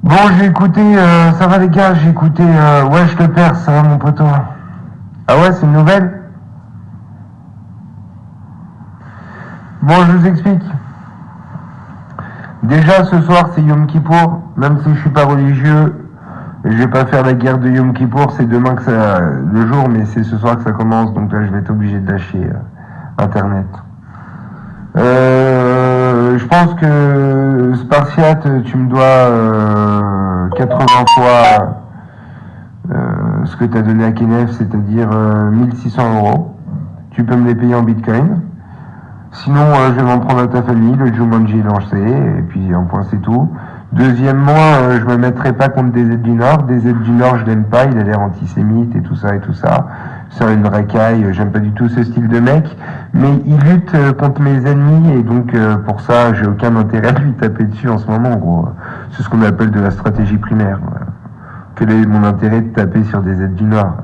Bon, j'ai écouté, ça va les gars, j'ai écouté, ouais, je te perds, ça va mon poteau. Ah ouais, c'est une nouvelle. Bon, je vous explique. Déjà, ce soir, c'est Yom Kippour, même si je suis pas religieux, je vais pas faire la guerre de Yom Kippour, c'est demain que ça, le jour, mais c'est ce soir que ça commence, donc là, je vais être obligé de lâcher Internet. Je pense que Spartiate, tu me dois 80 fois ce que tu as donné à Kenef, c'est-à-dire 1600 €. Tu peux me les payer en bitcoin. Sinon, je vais m'en prendre à ta famille, le Jumanji est lancé, et puis un point c'est tout. Deuxièmement, je me mettrai pas contre des aides du Nord. Des aides du Nord, je l'aime pas, il a l'air antisémite et tout ça et tout ça. C'est une racaille, j'aime pas du tout ce style de mec. Mais il lutte contre mes ennemis et donc pour ça, j'ai aucun intérêt à lui taper dessus en ce moment, gros. C'est ce qu'on appelle de la stratégie primaire. Quel est mon intérêt de taper sur des aides du Nord?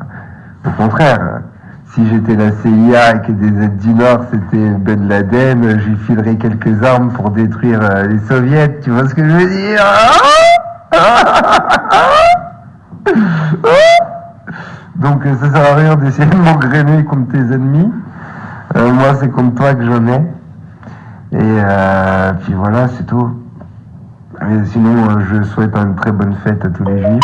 Au contraire, si j'étais la CIA et que des aides du Nord c'était Ben Laden, j'y filerais quelques armes pour détruire les soviets, tu vois ce que je veux dire? Donc ça sert à rien d'essayer de m'engrainer contre tes ennemis. Moi c'est contre toi que j'en ai. Et puis voilà, c'est tout. Et sinon, je souhaite une très bonne fête à tous les juifs.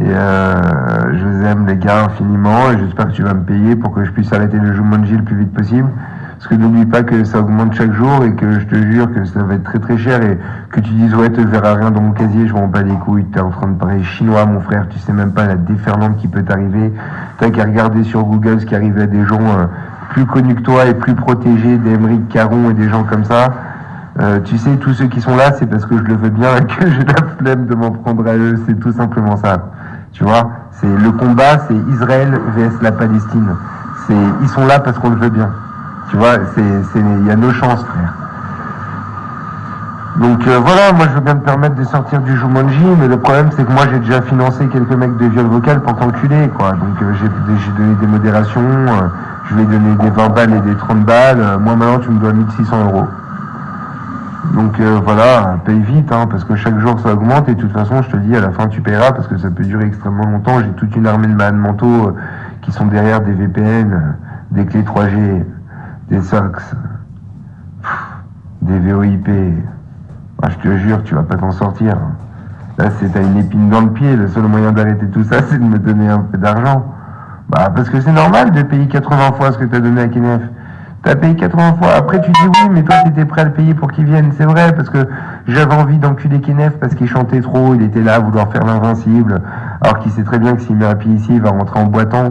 Et je vous aime les gars infiniment et j'espère que tu vas me payer pour que je puisse arrêter le Jumanji le plus vite possible. Parce que n'oublie pas que ça augmente chaque jour et que je te jure que ça va être très très cher et que tu dises ouais, tu verras rien dans mon casier, je m'en bats les couilles, t'es en train de parler chinois mon frère, tu sais même pas la déferlante qui peut t'arriver. T'as qu'à regarder sur Google ce qui arrive à des gens plus connus que toi et plus protégés, des Émeric Caron et des gens comme ça. Tu sais, tous ceux qui sont là, c'est parce que je le veux bien et que j'ai la flemme de m'en prendre à eux, c'est tout simplement ça. Tu vois, c'est le combat, c'est Israël vs la Palestine. Ils sont là parce qu'on le veut bien. Tu vois, il y a nos chances, frère. Donc voilà, moi je veux bien me permettre de sortir du Jumanji, mais le problème c'est que moi j'ai déjà financé quelques mecs de viol vocal pour t'enculer, quoi. Donc j'ai donné des modérations, je vais donner des 20 balles et des 30 balles. Moi maintenant tu me dois 1600 €. Donc voilà, paye vite, hein, parce que chaque jour ça augmente et de toute façon je te dis à la fin tu paieras parce que ça peut durer extrêmement longtemps. J'ai toute une armée de malades mentaux qui sont derrière des VPN, des clés 3G, des SOX, des VoIP. Ah, je te jure, tu vas pas t'en sortir. Là t'as une épine dans le pied, le seul moyen d'arrêter tout ça c'est de me donner un peu d'argent. Bah parce que c'est normal de payer 80 fois ce que t'as donné à Kenef. T'as payé 80 fois. Après, tu dis oui, mais toi, t'étais prêt à le payer pour qu'il vienne. C'est vrai, parce que j'avais envie d'enculer Kenef parce qu'il chantait trop. Il était là à vouloir faire l'invincible. Alors qu'il sait très bien que s'il met un pied ici, il va rentrer en boitant.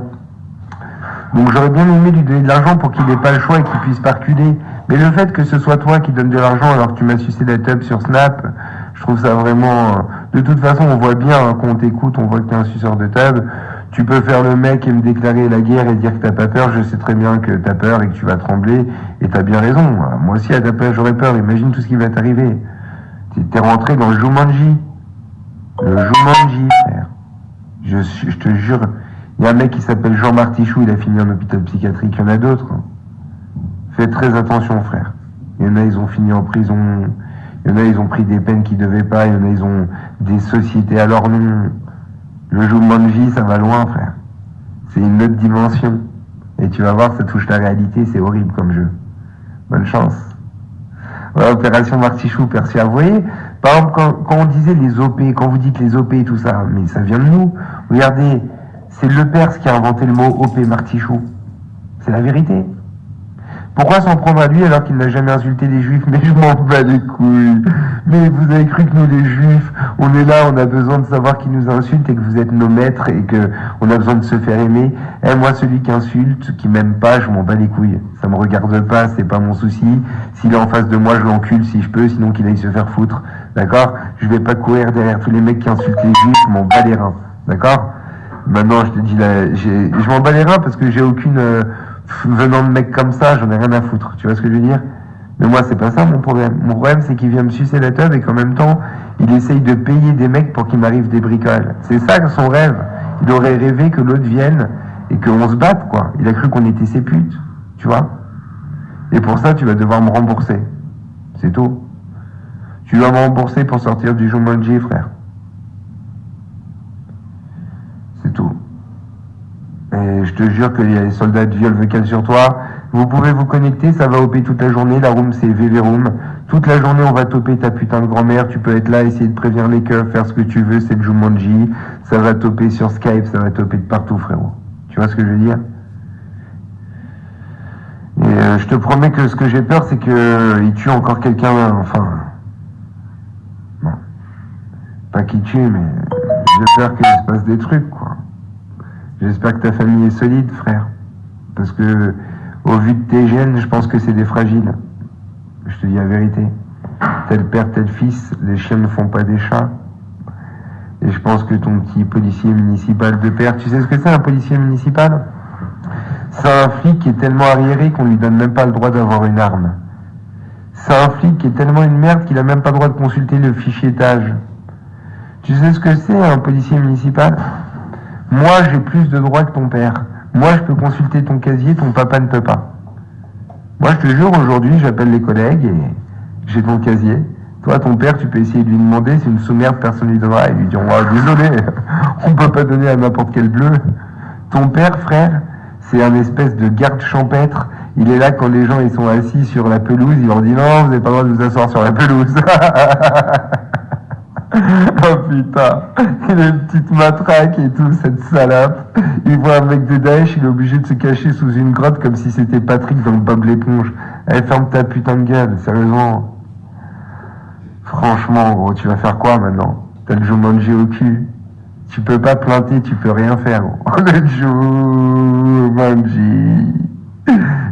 Donc, j'aurais bien aimé lui donner de l'argent pour qu'il n'ait pas le choix et qu'il puisse pas reculer. Mais le fait que ce soit toi qui donne de l'argent alors que tu m'as sucé la tub sur Snap, je trouve ça vraiment... De toute façon, on voit bien, hein, quand on t'écoute, on voit que t'es un suceur de tub. Tu peux faire le mec et me déclarer la guerre et dire que t'as pas peur. Je sais très bien que t'as peur et que tu vas trembler. Et t'as bien raison. Moi aussi, à ta peur, j'aurais peur. Imagine tout ce qui va t'arriver. T'es rentré dans le Jumanji. Le Jumanji, frère. Je te jure. Il y a un mec qui s'appelle Jean Martichoux. Il a fini en hôpital psychiatrique. Il y en a d'autres. Fais très attention, frère. Il y en a, ils ont fini en prison. Il y en a, ils ont pris des peines qu'ils devaient pas. Il y en a, ils ont des sociétés à leur nom. Le Jumanji, ça va loin, frère. C'est une autre dimension. Et tu vas voir, ça touche la réalité, c'est horrible comme jeu. Bonne chance. Ouais, opération Martichoux, Persia. Vous voyez, par exemple, quand on disait les OP, quand vous dites les OP et tout ça, mais ça vient de nous. Regardez, c'est le Perse qui a inventé le mot OP Martichoux. C'est la vérité. Pourquoi s'en prendre à lui alors qu'il n'a jamais insulté les juifs? Mais je m'en bats les couilles. Mais vous avez cru que nous les juifs, on est là, on a besoin de savoir qui nous insulte et que vous êtes nos maîtres et que on a besoin de se faire aimer. Eh, moi, celui qui insulte, qui m'aime pas, je m'en bats les couilles. Ça me regarde pas, c'est pas mon souci. S'il est en face de moi, je l'encule si je peux, sinon qu'il aille se faire foutre. D'accord? Je vais pas courir derrière tous les mecs qui insultent les juifs, je m'en bats les reins. D'accord? Maintenant, je te dis je m'en bats les reins parce que j'ai aucune, venant de mecs comme ça, j'en ai rien à foutre. Tu vois ce que je veux dire? Mais moi, c'est pas ça mon problème. Mon problème, c'est qu'il vient me sucer la teub et qu'en même temps, il essaye de payer des mecs pour qu'il m'arrive des bricoles. C'est ça son rêve. Il aurait rêvé que l'autre vienne et qu'on se batte, quoi. Il a cru qu'on était ses putes. Tu vois? Et pour ça, tu vas devoir me rembourser. C'est tout. Tu dois me rembourser pour sortir du Jumanji, frère. je te jure qu'il y a les soldats de viol vocal sur toi. Vous pouvez vous connecter, ça va OP toute la journée. La room, c'est VV Room. Toute la journée, on va toper ta putain de grand-mère. Tu peux être là, essayer de prévenir les keufs, faire ce que tu veux. C'est le Jumanji. Ça va toper sur Skype, ça va toper de partout, frérot. Tu vois ce que je veux dire? Et je te promets que ce que j'ai peur, c'est qu'il tue encore quelqu'un, enfin... Bon. Pas qu'il tue, mais j'ai peur qu'il se passe des trucs, quoi. J'espère que ta famille est solide, frère. Parce que, au vu de tes gènes, je pense que c'est des fragiles. Je te dis la vérité. Tel père, tel fils, les chiens ne font pas des chats. Et je pense que ton petit policier municipal de père, tu sais ce que c'est un policier municipal? C'est un flic qui est tellement arriéré qu'on lui donne même pas le droit d'avoir une arme. C'est un flic qui est tellement une merde qu'il a même pas le droit de consulter le fichier étage. Tu sais ce que c'est un policier municipal? Moi, j'ai plus de droits que ton père. Moi, je peux consulter ton casier, ton papa ne peut pas. Moi, je te jure, aujourd'hui, j'appelle les collègues et j'ai ton casier. Toi, ton père, tu peux essayer de lui demander, c'est une sous-merde, personne lui donnera. Ils lui diront, oh, désolé, on peut pas donner à n'importe quel bleu. Ton père, frère, c'est un espèce de garde champêtre. Il est là quand les gens ils sont assis sur la pelouse, il leur dit non, vous n'avez pas le droit de vous asseoir sur la pelouse. Oh putain, il a une petite matraque et tout, cette salope. Il voit un mec de Daesh, il est obligé de se cacher sous une grotte comme si c'était Patrick dans le Bob l'éponge. Allez, ferme ta putain de gueule, sérieusement. Franchement, gros, tu vas faire quoi maintenant? T'as le Jumanji au cul. Tu peux pas planter, tu peux rien faire, gros. Le Jumanji.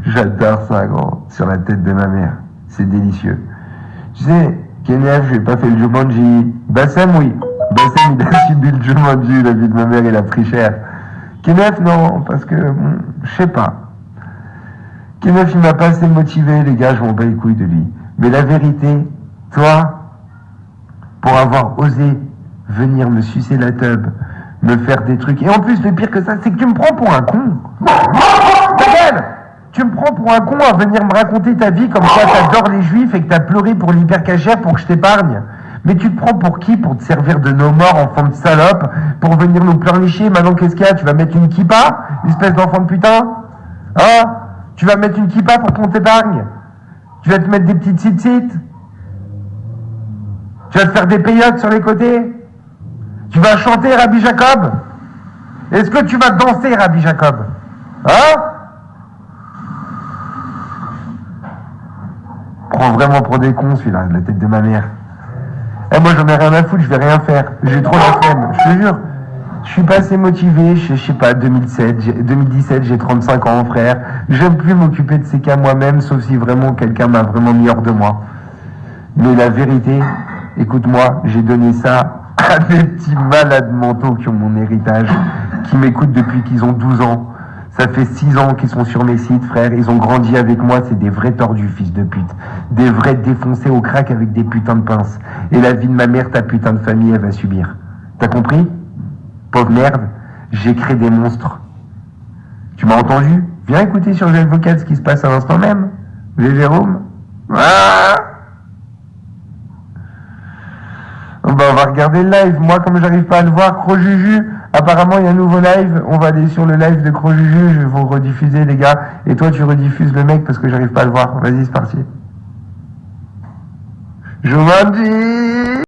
J'adore ça, gros. Sur la tête de ma mère. C'est délicieux. Tu sais, Kenneth, j'ai pas fait le Jumanji. Bassem, oui. Bassem, il a subi le Jumanji, la vie de ma mère, il a pris cher. Kenneth, non, parce que, je sais pas. Kenneth, il m'a pas assez motivé, les gars, je m'en bats les couilles de lui. Mais la vérité, toi, pour avoir osé venir me sucer la teub, me faire des trucs, et en plus, le pire que ça, c'est que tu me prends pour un con. Ta gueule! Tu me prends pour un con à venir me raconter ta vie comme quoi t'adores les juifs et que t'as pleuré pour l'hypercachère pour que je t'épargne. Mais tu te prends pour qui? Pour te servir de nos morts, enfant de salope, pour venir nous pleurnicher. Maintenant, qu'est-ce qu'il y a? Tu vas mettre une kippa? Espèce d'enfant de putain? Hein? Tu vas mettre une kippa pour qu'on t'épargne? Tu vas te mettre des petites tzitzit? Tu vas te faire des payottes sur les côtés? Tu vas chanter Rabbi Jacob? Est-ce que tu vas danser Rabbi Jacob? Hein? Prends vraiment pour des cons celui-là, la tête de ma mère. Eh, moi j'en ai rien à foutre, je vais rien faire. J'ai trop la flemme, je te jure. Je suis pas assez motivé, je sais pas, 2017, j'ai 35 ans, frère. J'aime plus m'occuper de ces cas moi-même, sauf si vraiment quelqu'un m'a vraiment mis hors de moi. Mais la vérité, écoute-moi, j'ai donné ça à des petits malades mentaux qui ont mon héritage, qui m'écoutent depuis qu'ils ont 12 ans. Ça fait 6 ans qu'ils sont sur mes sites, frère. Ils ont grandi avec moi, c'est des vrais tordus, fils de pute. Des vrais défoncés au crack avec des putains de pinces. Et la vie de ma mère, ta putain de famille, elle va subir. T'as compris? Pauvre merde, j'ai créé des monstres. Tu m'as entendu? Viens écouter sur GL Vocal ce qui se passe à l'instant même. Jérôme. Ah, bah, on va regarder le live. Moi, comme j'arrive pas à le voir, Crojuju, apparemment il y a un nouveau live. On va aller sur le live de Crojuju. Je vais vous rediffuser, les gars. Et toi, tu rediffuses le mec parce que j'arrive pas à le voir. Vas-y, c'est parti. Jumanji.